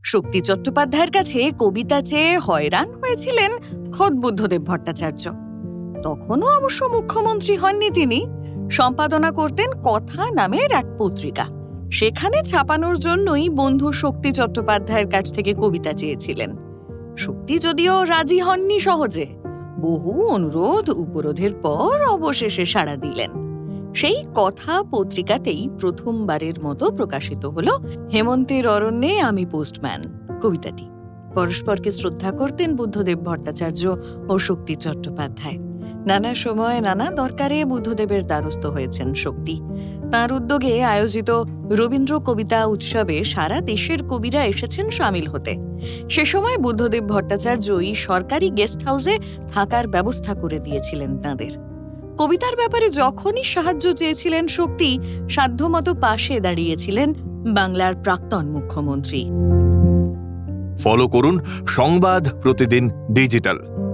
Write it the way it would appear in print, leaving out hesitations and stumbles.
শক্তি চট্টোপাধ্যায়ের কাছে কবিতা চেয়ে হয়রান হয়েছিলেন খোদ বুদ্ধদেব ভট্টাচার্য। তখনও অবশ্য মুখ্যমন্ত্রী হননি তিনি। সম্পাদনা করতেন কথা নামের এক পত্রিকা। সেখানে ছাপানোর জন্যই বন্ধু শক্তি চট্টোপাধ্যায়ের কাছ থেকে কবিতা চেয়েছিলেন। শক্তি যদিও রাজি হননি সহজে, বহু অনুরোধ উপরোধের পর অবশেষে সাড়া দিলেন। সেই কথা পত্রিকাতেই প্রথমবারের মতো প্রকাশিত হলো হেমন্তের অরণ্যে আমি পোস্টম্যান কবিতাটি। পরস্পরকে শ্রদ্ধা করতেন বুদ্ধদেব ভট্টাচার্য ও শক্তি চট্টোপাধ্যায়। নানা সময় নানা দরকারে বুদ্ধদেবের দ্বারস্থ হয়েছেন শক্তি। তাঁর উদ্যোগে আয়োজিত রবীন্দ্র কবিতা উৎসবে সারা দেশের কবিরা এসেছেন সামিল হতে। সে সময় বুদ্ধদেব ভট্টাচার্যই সরকারি গেস্ট হাউসে থাকার ব্যবস্থা করে দিয়েছিলেন তাঁদের। কবিতার ব্যাপারে যখনই সাহায্য চেয়েছিলেন শক্তি, সাধ্যমতো পাশে দাঁড়িয়েছিলেন বাংলার প্রাক্তন মুখ্যমন্ত্রী। ফলো করুন সংবাদ প্রতিদিন ডিজিটাল।